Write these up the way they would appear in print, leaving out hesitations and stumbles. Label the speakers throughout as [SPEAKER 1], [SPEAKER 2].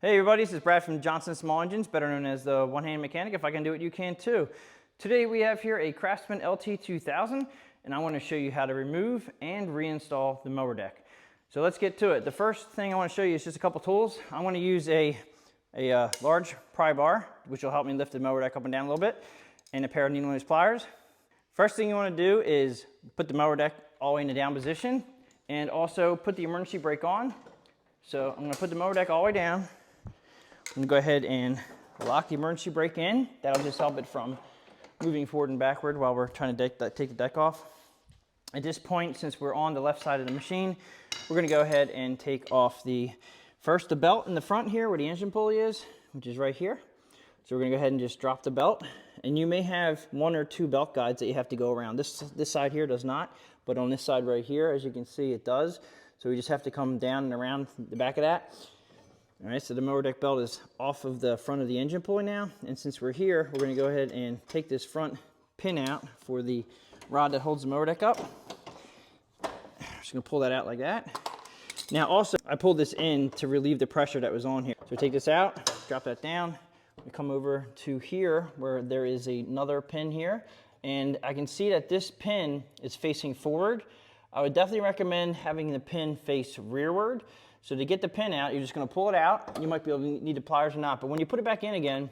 [SPEAKER 1] Hey everybody, this is Brad from Johnson Small Engines, better known as the one-hand mechanic. If I can do it, you can too. Today we have here a Craftsman LT2000, and I want to show you how to remove and reinstall the mower deck. So let's get to it. The first thing I want to show you is just a couple tools. I want to use a large pry bar, which will help me lift the mower deck up and down a little bit, and a pair of needle nose pliers. First thing you want to do is put the mower deck all the way in the down position, and also put the emergency brake on. So I'm going to put the mower deck all the way down. I'm going to go ahead and lock the emergency brake in. That'll just help it from moving forward and backward while we're trying to take the deck off. At this point, since we're on the left side of the machine, we're going to go ahead and take off the belt in the front here where the engine pulley is, which is right here. So we're going to go ahead and just drop the belt. And you may have one or two belt guides that you have to go around. This side here does not, but on this side right here, as you can see, it does. So we just have to come down and around the back of that. All right, so the mower deck belt is off of the front of the engine pulley now. And since we're here, we're going to go ahead and take this front pin out for the rod that holds the mower deck up. Just going to pull that out like that. Now also, I pulled this in to relieve the pressure that was on here. So take this out, drop that down. We come over to here where there is another pin here. And I can see that this pin is facing forward. I would definitely recommend having the pin face rearward. So to get the pin out, you're just going to pull it out. You might be able to need the pliers or not, but when you put it back in again,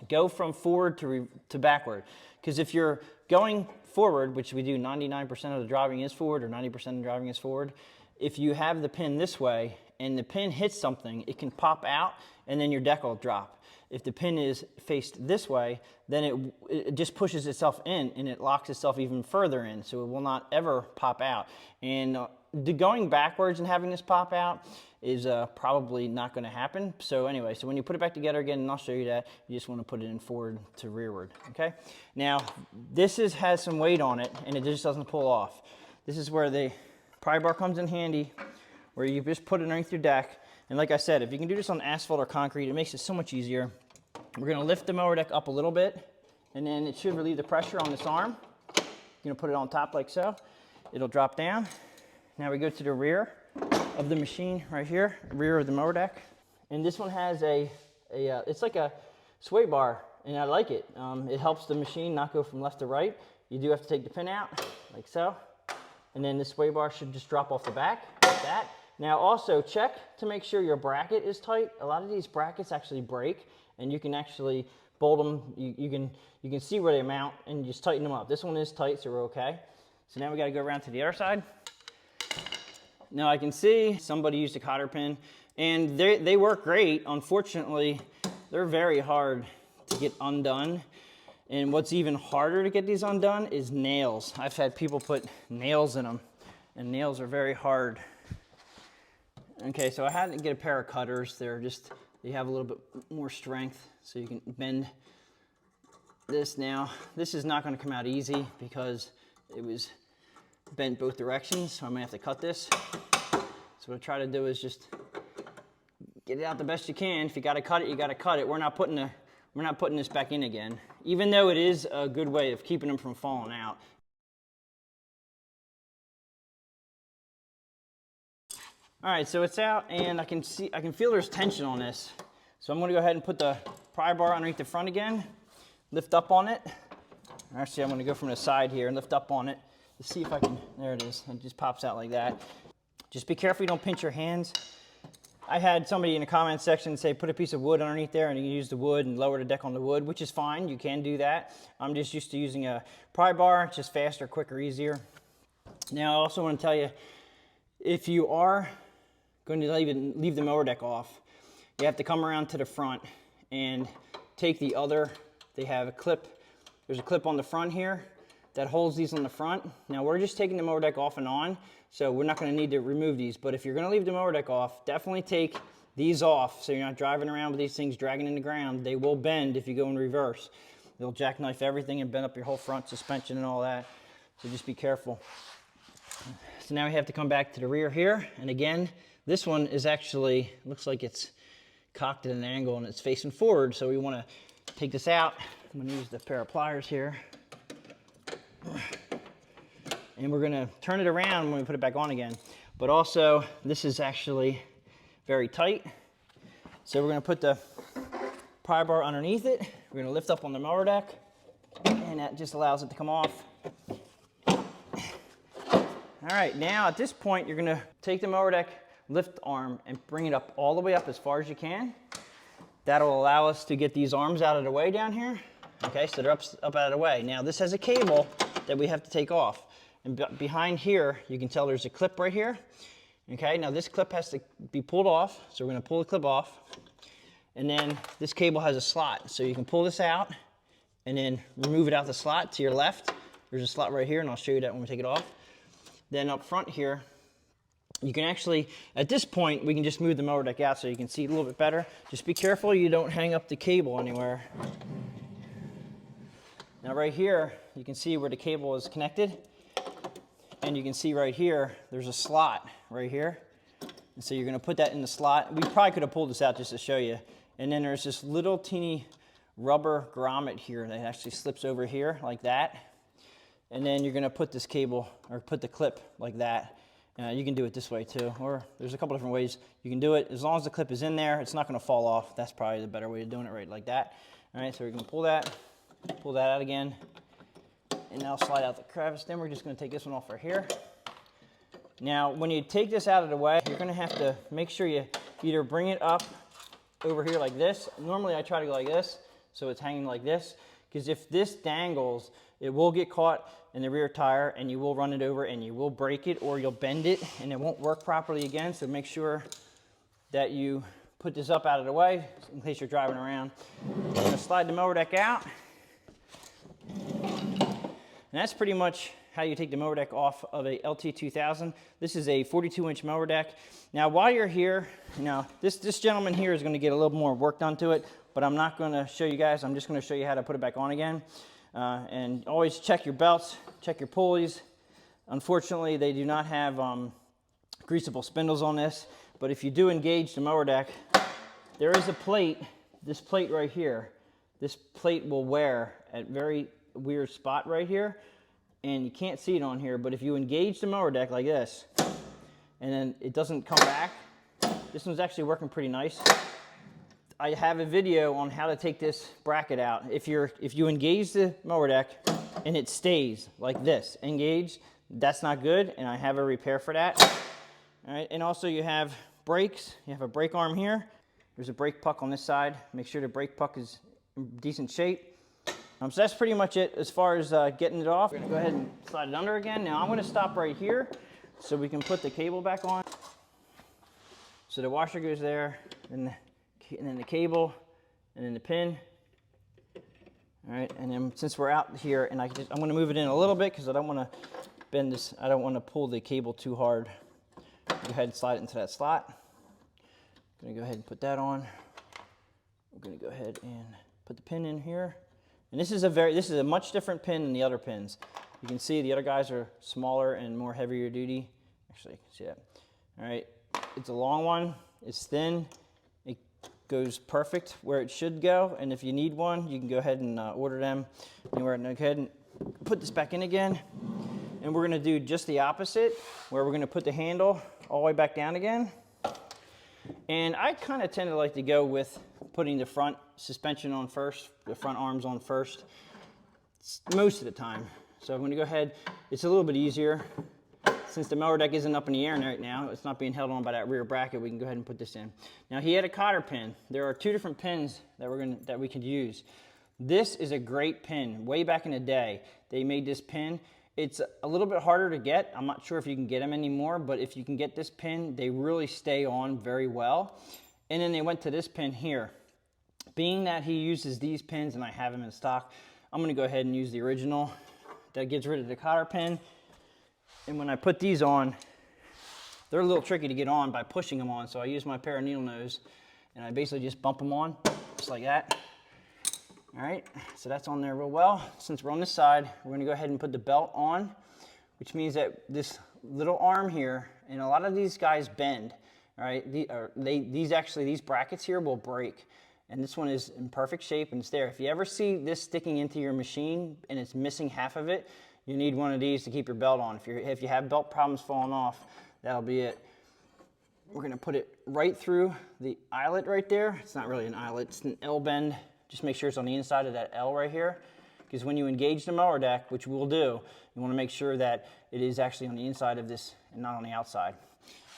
[SPEAKER 1] go from forward to backward. Because if you're going forward, which we do 99% of the driving is forward or 90% of the driving is forward, if you have the pin this way and the pin hits something, it can pop out and then your deck will drop. If the pin is faced this way, then it just pushes itself in and it locks itself even further in, so it will not ever pop out. And going backwards and having this pop out is probably not going to happen. So anyway, so when you put it back together again, and I'll show you that, you just want to put it in forward to rearward, okay? Now, this has some weight on it, and it just doesn't pull off. This is where the pry bar comes in handy, where you just put it underneath your deck. And like I said, if you can do this on asphalt or concrete, it makes it so much easier. We're going to lift the mower deck up a little bit, and then it should relieve the pressure on this arm. You're going to put it on top like so. It'll drop down. Now we go to the rear of the machine right here, rear of the mower deck. And this one has it's like a sway bar, and I like it. It helps the machine not go from left to right. You do have to take the pin out, like so. And then this sway bar should just drop off the back, like that. Now also check to make sure your bracket is tight. A lot of these brackets actually break, and you can actually bolt them. You can see where they mount and just tighten them up. This one is tight, so we're okay. So now we got to go around to the other side. Now I can see somebody used a cotter pin, and they work great. Unfortunately, they're very hard to get undone. And what's even harder to get these undone is nails. I've had people put nails in them, and nails are very hard. Okay, so I had to get a pair of cutters. They have a little bit more strength, so you can bend this now. This is not going to come out easy because it was bent both directions, so I might have to cut this. So what I try to do is just get it out the best you can. If you got to cut it, you got to cut it. We're not putting this back in again, even though it is a good way of keeping them from falling out. All right, so it's out, and I can feel there's tension on this. So I'm going to go ahead and put the pry bar underneath the front again, lift up on it. Actually, I'm going to go from the side here and lift up on it to see if I can. There it is. It just pops out like that. Just be careful you don't pinch your hands. I had somebody in the comment section say put a piece of wood underneath there and you can use the wood and lower the deck on the wood, which is fine. You can do that. I'm just used to using a pry bar. It's just faster, quicker, easier. Now I also want to tell you, if you are going to leave the mower deck off, you have to come around to the front and take the other. They have a clip. There's a clip on the front here that holds these on the front. Now we're just taking the mower deck off and on, so we're not going to need to remove these. But if you're going to leave the mower deck off, definitely take these off so you're not driving around with these things dragging in the ground. They will bend if you go in reverse. They'll jackknife everything and bend up your whole front suspension and all that. So just be careful. So now we have to come back to the rear here, and again, this one is actually, looks like it's cocked at an angle and it's facing forward, so we want to take this out. I'm going to use the pair of pliers here. And we're going to turn it around when we put it back on again. But also, this is actually very tight. So we're gonna put the pry bar underneath it. We're gonna lift up on the mower deck, and that just allows it to come off. All right, now at this point, you're gonna take the mower deck lift arm and bring it up all the way up as far as you can. That'll allow us to get these arms out of the way down here. Okay, so they're up out of the way. Now this has a cable that we have to take off. And behind here, you can tell there's a clip right here. Okay, now this clip has to be pulled off. So we're gonna pull the clip off. And then this cable has a slot. So you can pull this out and then remove it out the slot to your left. There's a slot right here, and I'll show you that when we take it off. Then up front here, you can actually, at this point, we can just move the mower deck out so you can see a little bit better. Just be careful you don't hang up the cable anywhere. Now right here, you can see where the cable is connected. And you can see right here, there's a slot right here. And so you're gonna put that in the slot. We probably could have pulled this out just to show you. And then there's this little teeny rubber grommet here that actually slips over here like that. And then you're gonna put this cable, or put the clip like that. You can do it this way too, or there's a couple different ways you can do it. As long as the clip is in there, it's not gonna fall off. That's probably the better way of doing it, right like that. All right, so we're gonna pull that out again, and now slide out the crevice. Then we're just gonna take this one off right here. Now, when you take this out of the way, you're gonna have to make sure you either bring it up over here like this. Normally I try to go like this, so it's hanging like this, because if this dangles, it will get caught in the rear tire and you will run it over and you will break it, or you'll bend it and it won't work properly again. So make sure that you put this up out of the way in case you're driving around. I'm gonna slide the mower deck out. And that's pretty much how you take the mower deck off of a LT2000. This is a 42-inch mower deck. Now, while you're here, this gentleman here is gonna get a little more work done to it, but I'm not gonna show you guys. I'm just gonna show you how to put it back on again. And always check your belts, check your pulleys. Unfortunately, they do not have greasable spindles on this, but if you do engage the mower deck, there is a plate, this plate right here. This plate will wear at very weird spot right here, and you can't see it on here, but if you engage the mower deck like this, and then it doesn't come back, this one's actually working pretty nice. I have a video on how to take this bracket out. If you engage the mower deck and it stays like this, engaged, that's not good, and I have a repair for that. All right, and also you have brakes. You have a brake arm here. There's a brake puck on this side. Make sure the brake puck is in decent shape. So that's pretty much it as far as getting it off. We're gonna go ahead and slide it under again. Now I'm gonna stop right here so we can put the cable back on. So the washer goes there, and then the cable, and then the pin. All right, and then since we're out here, and I'm gonna move it in a little bit because I don't wanna bend this, I don't wanna pull the cable too hard. Go ahead and slide it into that slot. I'm gonna go ahead and put that on. We're gonna go ahead and put the pin in here. And this is a much different pin than the other pins. You can see the other guys are smaller and more heavier duty. Actually, see that. All right, it's a long one, it's thin. It goes perfect where it should go. And if you need one, you can go ahead and order them anywhere. And go ahead and put this back in again. And we're gonna do just the opposite, where we're gonna put the handle all the way back down again. And I kind of tend to like to go with putting the front suspension on first, the front arms on first, most of the time. So I'm going to go ahead, it's a little bit easier. Since the mower deck isn't up in the air right now, it's not being held on by that rear bracket, we can go ahead and put this in. Now he had a cotter pin. There are two different pins that we could use. This is a great pin. Way back in the day, they made this pin. It's a little bit harder to get. I'm not sure if you can get them anymore, but if you can get this pin, they really stay on very well. And then they went to this pin here. Being that he uses these pins and I have them in stock, I'm gonna go ahead and use the original. That gets rid of the cotter pin. And when I put these on, they're a little tricky to get on by pushing them on. So I use my pair of needle nose and I basically just bump them on, just like that. All right, so that's on there real well. Since we're on this side, we're gonna go ahead and put the belt on, which means that this little arm here, and a lot of these guys bend, all right? These brackets here will break. And this one is in perfect shape and it's there. If you ever see this sticking into your machine and it's missing half of it, you need one of these to keep your belt on. If you have belt problems falling off, that'll be it. we're gonna put it right through the eyelet right there. It's not really an eyelet, it's an L bend. Just make sure it's on the inside of that L right here. Because when you engage the mower deck, which we'll do, you wanna make sure that it is actually on the inside of this and not on the outside.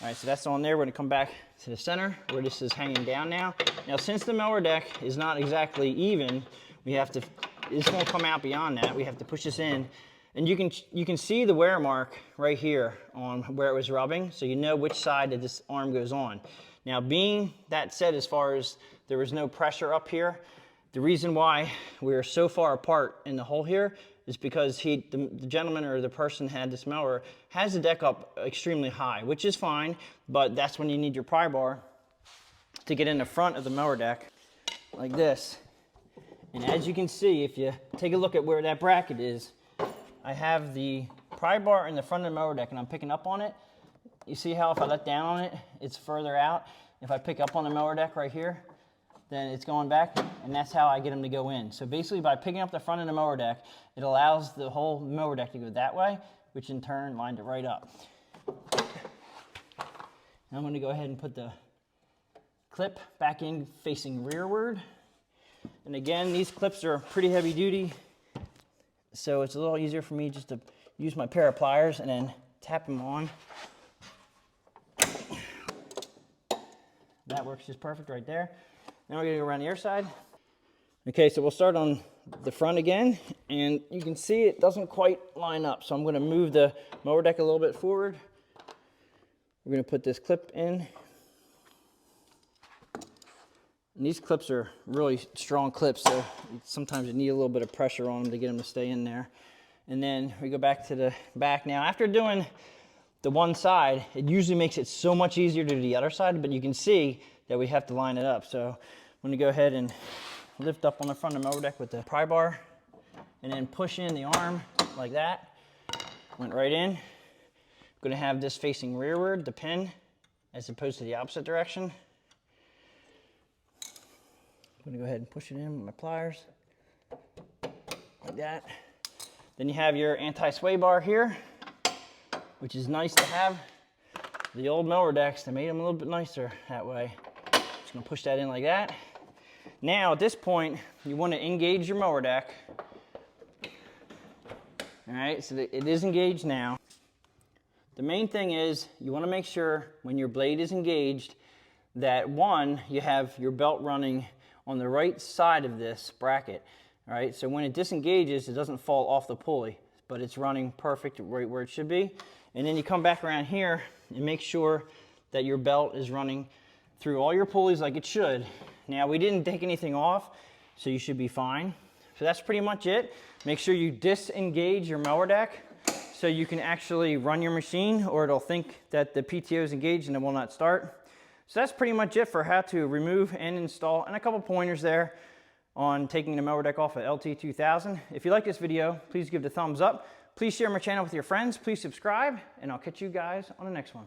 [SPEAKER 1] All right, so that's on there. We're gonna come back to the center where this is hanging down now. Now, since the mower deck is not exactly even, we have to, this won't come out beyond that. We have to push this in. And you can see the wear mark right here on where it was rubbing, so you know which side that this arm goes on. Now, being that said, as far as there was no pressure up here, the reason why we're so far apart in the hole here is because the gentleman or the person had this mower has the deck up extremely high, which is fine, but that's when you need your pry bar to get in the front of the mower deck like this. And as you can see, if you take a look at where that bracket is, I have the pry bar in the front of the mower deck and I'm picking up on it. You see how if I let down on it, it's further out. If I pick up on the mower deck right here, then it's going back, and that's how I get them to go in. So basically by picking up the front of the mower deck, it allows the whole mower deck to go that way, which in turn lined it right up. Now I'm gonna go ahead and put the clip back in facing rearward. And again, these clips are pretty heavy duty, so it's a little easier for me just to use my pair of pliers and then tap them on. That works just perfect right there. Now we're gonna go around the other side. Okay, so we'll start on the front again, and you can see it doesn't quite line up. So I'm gonna move the mower deck a little bit forward. We're gonna put this clip in. And these clips are really strong clips, so sometimes you need a little bit of pressure on them to get them to stay in there. And then we go back to the back. Now, after doing the one side, it usually makes it so much easier to do the other side, but you can see that we have to line it up. So I'm gonna go ahead and lift up on the front of the mower deck with the pry bar and then push in the arm like that. Went right in. I'm gonna have this facing rearward, the pin, as opposed to the opposite direction. I'm gonna go ahead and push it in with my pliers, like that. Then you have your anti-sway bar here, which is nice to have. The old mower decks, they made them a little bit nicer that way. Just gonna push that in like that. Now at this point, you wanna engage your mower deck. All right, so it is engaged now. The main thing is you wanna make sure when your blade is engaged that one, you have your belt running on the right side of this bracket. All right, so when it disengages, it doesn't fall off the pulley, but it's running perfect right where it should be. And then you come back around here and make sure that your belt is running through all your pulleys like it should. Now, we didn't take anything off, so you should be fine. So that's pretty much it. Make sure you disengage your mower deck so you can actually run your machine, or it'll think that the PTO is engaged and it will not start. So that's pretty much it for how to remove and install, and a couple pointers there on taking the mower deck off of LT2000. If you like this video, please give it a thumbs up. Please share my channel with your friends. Please subscribe, and I'll catch you guys on the next one.